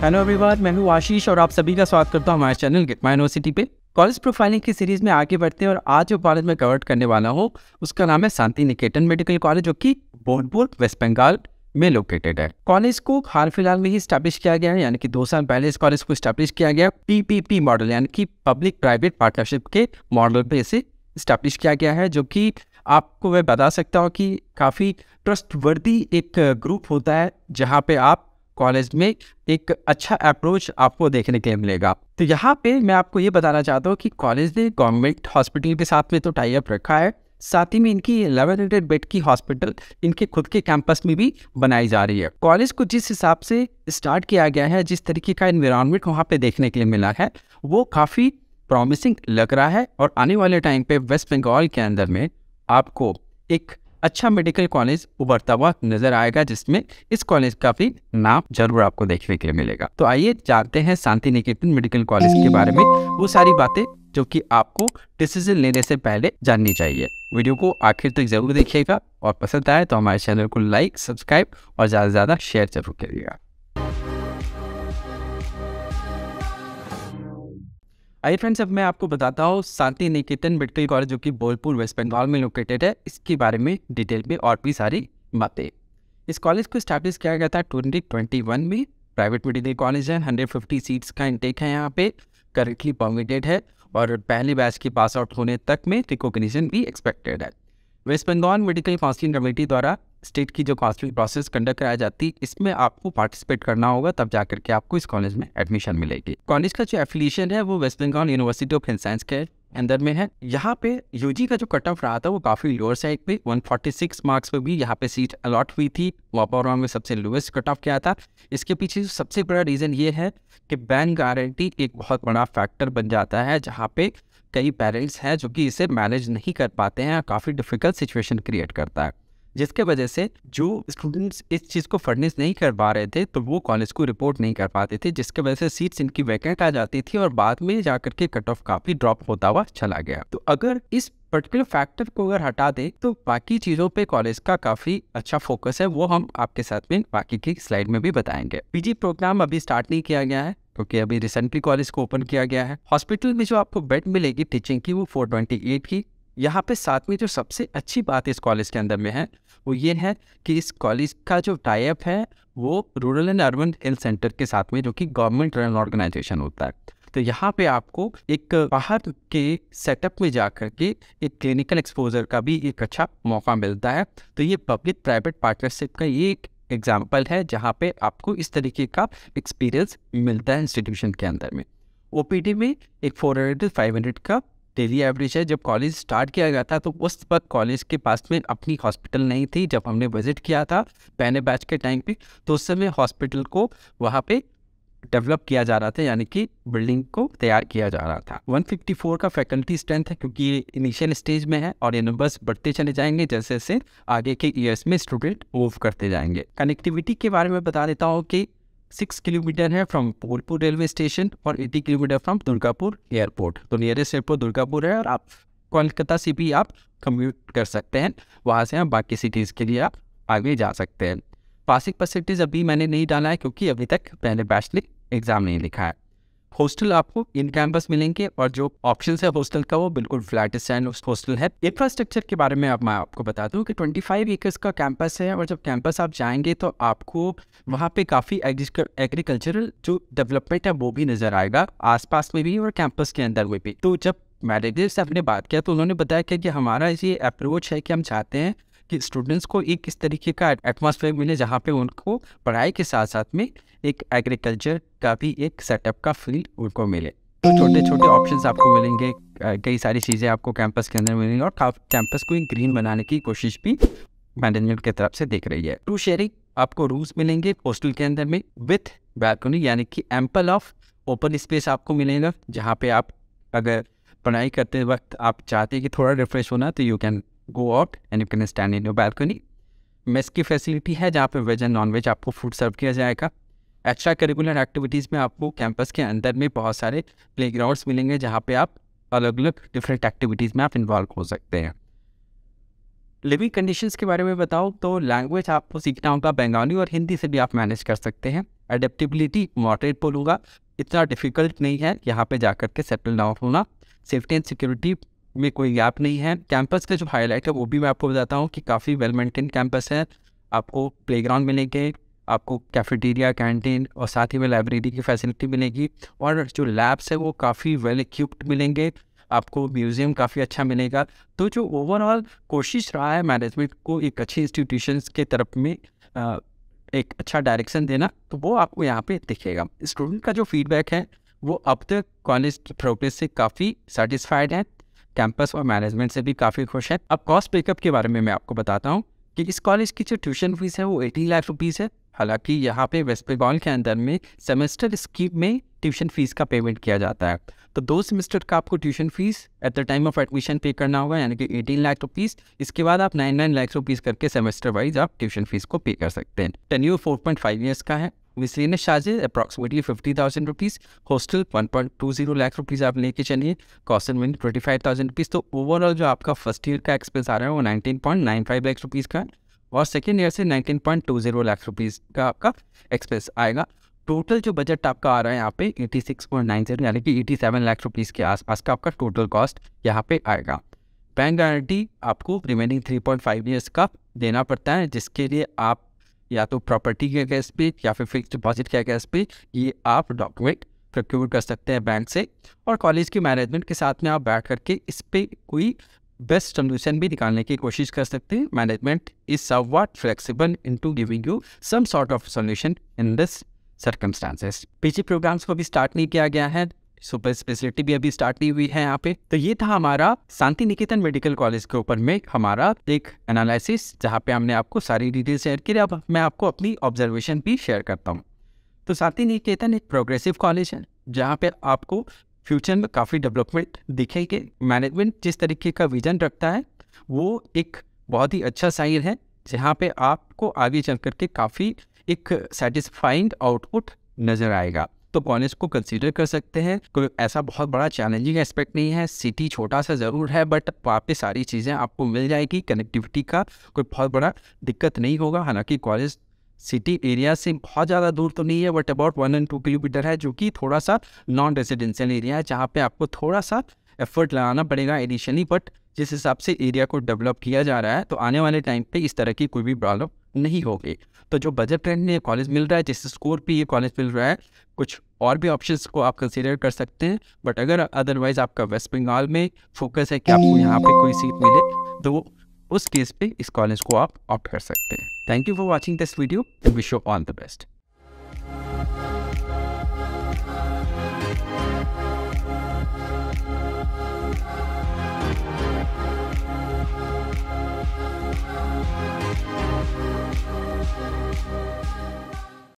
Hello everyone, मैं हूँ आशीष और आप सभी का स्वागत करता हूँ हमारे चैनल गेट माय यूनिवर्सिटी पे। कॉलेज प्रोफाइलिंग की सीरीज में आगे बढ़ते हैं और आज जो कॉलेज में कवर करने वाला हूँ उसका नाम है शांति निकेतन मेडिकल कॉलेज, जो कि बोलपुर वेस्ट बंगाल में लोकेटेड है। कॉलेज को हाल फिलहाल में ही स्टैब्लिश किया गया है, यानी कि 2 साल पहले इस कॉलेज को स्टैब्लिश किया गया। PPP मॉडल यानी कि पब्लिक प्राइवेट पार्टनरशिप के मॉडल पे इसे स्टैब्लिश किया गया है, जो कि आपको मैं बता सकता हूँ कि काफ़ी ट्रस्टवर्दी एक ग्रुप होता है जहाँ पे आप कॉलेज में एक अच्छा अप्रोच आपको देखने के लिए मिलेगा। तो यहाँ पे मैं आपको ये बताना चाहता हूँ कि कॉलेज ने गवर्नमेंट हॉस्पिटल के साथ में तो टाई अप रखा है, साथ ही में इनकी 1100 बेड की हॉस्पिटल इनके खुद के कैंपस में भी बनाई जा रही है। कॉलेज को जिस हिसाब से स्टार्ट किया गया है, जिस तरीके का एनवायरनमेंट वहाँ पे देखने के लिए मिला है, वो काफ़ी प्रॉमिसिंग लग रहा है और आने वाले टाइम पे वेस्ट बंगाल के अंदर में आपको एक अच्छा मेडिकल कॉलेज उभरता हुआ नजर आएगा, जिसमें इस कॉलेज का भी नाम जरूर आपको देखने के लिए मिलेगा। तो आइए जानते हैं शांति निकेतन मेडिकल कॉलेज के बारे में वो सारी बातें जो कि आपको डिसीजन लेने से पहले जाननी चाहिए। वीडियो को आखिर तक जरूर देखिएगा और पसंद आए तो हमारे चैनल को लाइक, सब्सक्राइब और ज़्यादा से ज़्यादा शेयर जरूर करिएगा। आइए फ्रेंड्स, अब मैं आपको बताता हूँ शांति निकेतन मेडिकल कॉलेज जो कि बोलपुर वेस्ट बंगाल में लोकेटेड है, इसके बारे में डिटेल में और भी सारी बातें। इस कॉलेज को स्टैब्लिश किया गया था 2021 में। प्राइवेट मेडिकल कॉलेज है, 150 सीट्स का इंटेक है, यहाँ पे करेंटली परमिटेड है और पहले बैच की पास आउट होने तक में रिकॉग्निशन भी एक्सपेक्टेड है। West Bengal medical counselling committee द्वारा स्टेट की जो काउंसलिंग प्रोसेस कंडक्ट कराई जाती, इसमें आपको पार्टिसिपेट करना होगा, तब जाकर के आपको इस कॉलेज में एडमिशन मिलेगी। कॉलेज का जो एफिलिएशन है वो West Bengal university of health science के अंदर में है। यहाँ पे यूजी का जो कट ऑफ रहा था वो काफ़ी लोअर साइड पे 146 मार्क्स पे भी यहाँ पे सीट अलॉट हुई थी। वापा राउंड में सबसे लोएस्ट कट ऑफ क्या था। इसके पीछे सबसे बड़ा रीज़न ये है कि बैंक गारंटी एक बहुत बड़ा फैक्टर बन जाता है, जहाँ पे कई पेरेंट्स हैं जो कि इसे मैनेज नहीं कर पाते हैं, काफ़ी डिफिकल्ट सिचुएशन क्रिएट करता है, जिसके वजह से जो स्टूडेंट्स इस चीज़ को फर्निश नहीं कर पा रहे थे तो वो कॉलेज को रिपोर्ट नहीं कर पाते थे, जिसके वजह से सीट्स इनकी वैकेंट आ जाती थी और बाद में जाकर के कट ऑफ काफ़ी ड्रॉप होता हुआ चला गया। तो अगर इस पर्टिकुलर फैक्टर को अगर हटा दे तो बाकी चीज़ों पे कॉलेज का काफ़ी अच्छा फोकस है, वो हम आपके साथ में बाकी की स्लाइड में भी बताएंगे। PG प्रोग्राम अभी स्टार्ट नहीं किया गया है क्योंकि अभी रिसेंटली कॉलेज को ओपन किया गया है। हॉस्पिटल में जो आपको बेड मिलेगी टीचिंग की वो 428 की। यहाँ पे साथ में जो सबसे अच्छी बात इस कॉलेज के अंदर में है वो ये है कि इस कॉलेज का जो टाई अप है वो rural and urban health centre के साथ में, जो कि गवर्नमेंट रन ऑर्गेनाइजेशन होता है। तो यहाँ पे आपको एक बाहर के सेटअप में जाकर के एक क्लिनिकल एक्सपोजर का भी एक अच्छा मौका मिलता है। तो ये पब्लिक प्राइवेट पार्टनरशिप का ये एक एग्जाम्पल है जहाँ पे आपको इस तरीके का एक्सपीरियंस मिलता है इंस्टीट्यूशन के अंदर में। OPD में एक 400 से 500 का डेली एवरेज है। जब कॉलेज स्टार्ट किया गया था तो उस वक्त कॉलेज के पास में अपनी हॉस्पिटल नहीं थी। जब हमने विजिट किया था पहले बैच के टाइम पे तो उस समय हॉस्पिटल को वहाँ पे डेवलप किया जा रहा था, यानी कि बिल्डिंग को तैयार किया जा रहा था। 154 का फैकल्टी स्ट्रेंथ है क्योंकि ये इनिशियल स्टेज में है और ये नंबर्स बढ़ते चले जाएंगे जैसे जैसे आगे के ईयर्स में स्टूडेंट मूव करते जाएंगे। कनेक्टिविटी के बारे में बता देता हूँ कि 6 किलोमीटर है फ्रॉम बोलपुर रेलवे स्टेशन और 80 किलोमीटर फ्रॉम दुर्गापुर एयरपोर्ट। तो नियरेस्ट एयरपोर्ट दुर्गापुर है और आप कोलकाता से भी आप कम्यूट कर सकते हैं, वहाँ से आप बाकी सिटीज़ के लिए आप आगे जा सकते हैं। पासिंग परसेंटेज अभी मैंने नहीं डाला है क्योंकि अभी तक पहले बैच ने एग्ज़ाम नहीं लिखा है। हॉस्टल आपको इन कैंपस मिलेंगे और जो ऑप्शंस है हॉस्टल का वो बिल्कुल फ्लैट स्टैंड हॉस्टल है। इंफ्रास्ट्रक्चर के बारे में अब मैं आपको बता दूं कि 25 एकर्स का कैंपस है और जब कैंपस आप जाएंगे तो आपको वहाँ पे काफ़ी एग्रीकल्चरल जो डेवलपमेंट है वो भी नज़र आएगा, आसपास में भी और कैंपस के अंदर में भी। तो जब मैनेजर से आपने बात किया तो उन्होंने बताया कि हमारा ये अप्रोच है कि हम चाहते हैं कि स्टूडेंट्स को एक इस तरीके का एटमॉस्फेयर मिले जहाँ पे उनको पढ़ाई के साथ साथ में एक एग्रीकल्चर का भी एक सेटअप का फील्ड उनको मिले। तो छोटे छोटे ऑप्शंस आपको मिलेंगे, कई सारी चीज़ें आपको कैंपस के अंदर मिलेंगी और कैंपस को एक ग्रीन बनाने की कोशिश भी मैनेजमेंट की तरफ से देख रही है। टू शेयरिंग आपको रूम्स मिलेंगे हॉस्टल के अंदर में विथ बैल्कनी, यानी कि एम्पल ऑफ ओपन स्पेस आपको मिलेगा, जहाँ पे आप अगर पढ़ाई करते वक्त आप चाहते हैं कि थोड़ा रिफ्रेश होना तो you can go out and you can stand in your balcony. Mess की फैसिलिटी है जहाँ पे वेज एंड नॉन वेज आपको फूड सर्व किया जाएगा। एक्स्ट्रा करिकुलर एक्टिविटीज़ में आपको कैंपस के अंदर में बहुत सारे प्लेग्राउंड्स मिलेंगे जहाँ पे आप अलग अलग डिफरेंट एक्टिविटीज़ में आप इन्वॉल्व हो सकते हैं। लिविंग कंडीशंस के बारे में बताओ तो लैंग्वेज आपको सीखना होगा, बंगाली और हिंदी से भी आप मैनेज कर सकते हैं। एडेप्टेबिलिटी मॉडरेट बोलूँगा, इतना डिफ़िकल्ट नहीं है यहाँ पे जाकर के सेटल डाउन होना। सेफ्टी एंड सिक्योरिटी में कोई गैप नहीं है। कैंपस का जो हाईलाइट है वो भी मैं आपको बताता हूँ कि काफ़ी वेल मेंटेन कैंपस है। आपको प्लेग्राउंड मिलेंगे, आपको कैफेटेरिया, कैंटीन और साथ ही में लाइब्रेरी की फैसिलिटी मिलेगी, और जो लैब्स है वो काफ़ी वेल इक्विप्ड मिलेंगे। आपको म्यूज़ियम काफ़ी अच्छा मिलेगा। तो जो ओवरऑल कोशिश रहा है मैनेजमेंट को एक अच्छी इंस्टीट्यूशंस के तरफ में एक अच्छा डायरेक्शन देना, तो वो आपको यहाँ पे दिखेगा। स्टूडेंट का जो फीडबैक है वो अब तक कॉलेज की प्रोग्रेस से काफ़ी सेटिस्फाइड है, कैंपस और मैनेजमेंट से भी काफ़ी खुश है। अब कॉस्ट ब्रेकअप के बारे में मैं आपको बताता हूँ कि इस कॉलेज की जो ट्यूशन फीस है वो 18 लाख रुपीज़ है। हालांकि यहाँ पे वेस्ट बंगाल के अंदर में सेमेस्टर स्कीम में ट्यूशन फीस का पेमेंट किया जाता है। तो 2 सेमेस्टर का आपको tuition fees at the time of admission पे करना होगा, यानी कि 18 लाख रुपीज़। इसके बाद आप 9 लाख रुपीज़ करके सेमेस्टर वाइज आप ट्यूशन फीस को पे कर सकते हैं। टेन्योर 4.5 ईयर्स का है। Miscellaneous charges approximately 50,000 rupees. Hostel 1.20 lakh rupees आप लेके चलिए। Cost and 25,000 rupees. तो ओवरऑल जो आपका फर्स्ट ईयर का एक्सपेंस आ रहा है वो 19.95 लाख रुपीज़ का है, और सेकेंड ईयर से 19.20 लाख रुपीज़ का आपका एक्सपेंस आएगा। टोटल जो बजट आपका आ रहा है यहाँ पे 86.90 यानी कि 87 लाख रुपीज़ के आसपास का आपका टोटल कॉस्ट यहाँ पे आएगा। बैंक गारंटी आपको रिमेनिंग 3.5 ईयर्स का देना पड़ता है, जिसके लिए आप या तो प्रॉपर्टी के केस पे या फिर फिक्स्ड डिपॉजिट के केस पे ये आप डॉक्यूमेंट प्रोक्योर कर सकते हैं बैंक से, और कॉलेज की मैनेजमेंट के साथ में आप बैठ करके इस पर कोई बेस्ट सोल्यूशन भी निकालने की कोशिश कर सकते हैं। Management is somewhat flexible into giving you some sort of solution in this circumstances. PG programmes को भी स्टार्ट नहीं किया गया है, सुपर स्पेशलिटी भी अभी स्टार्ट नहीं हुई है यहाँ पे। तो ये था हमारा शांति निकेतन मेडिकल कॉलेज के ऊपर में हमारा एक एनालिसिस, जहाँ पे हमने आपको सारी डिटेल शेयर की। अब मैं आपको अपनी ऑब्जर्वेशन भी शेयर करता हूँ। तो शांति निकेतन एक प्रोग्रेसिव कॉलेज है, जहाँ पे आपको फ्यूचर में काफ़ी डेवलपमेंट दिखेगी। मैनेजमेंट जिस तरीके का विजन रखता है वो एक बहुत ही अच्छा साइन है, जहाँ पे आपको आगे चल करके काफ़ी एक सेटिस्फाइंग आउटपुट नज़र आएगा। तो कॉलेज को कंसीडर कर सकते हैं। कोई ऐसा बहुत बड़ा चैलेंजिंग एस्पेक्ट नहीं है। सिटी छोटा सा ज़रूर है, बट वहाँ पे सारी चीज़ें आपको मिल जाएगी। कनेक्टिविटी का कोई बहुत बड़ा दिक्कत नहीं होगा। हालांकि कॉलेज सिटी एरिया से बहुत ज़्यादा दूर तो नहीं है, बट अबाउट 1 and 2 किलोमीटर है, जो कि थोड़ा सा नॉन रेजिडेंशियल एरिया है, जहाँ पे आपको थोड़ा सा एफर्ट लगाना पड़ेगा इनिशियली। बट जिस हिसाब से एरिया को डेवलप किया जा रहा है, तो आने वाले टाइम पे इस तरह की कोई भी प्रॉब्लम नहीं होगी। तो जो बजट रेंज में ये कॉलेज मिल रहा है, जिस स्कोर पे ये कॉलेज मिल रहा है, कुछ और भी ऑप्शंस को आप कंसीडर कर सकते हैं। बट अगर अदरवाइज आपका वेस्ट बंगाल में फोकस है कि आपको यहाँ पे कोई सीट मिले, तो उस केस पे इस कॉलेज को आप ऑप्ट कर सकते हैं। Thank you for watching this video and wish you all the best.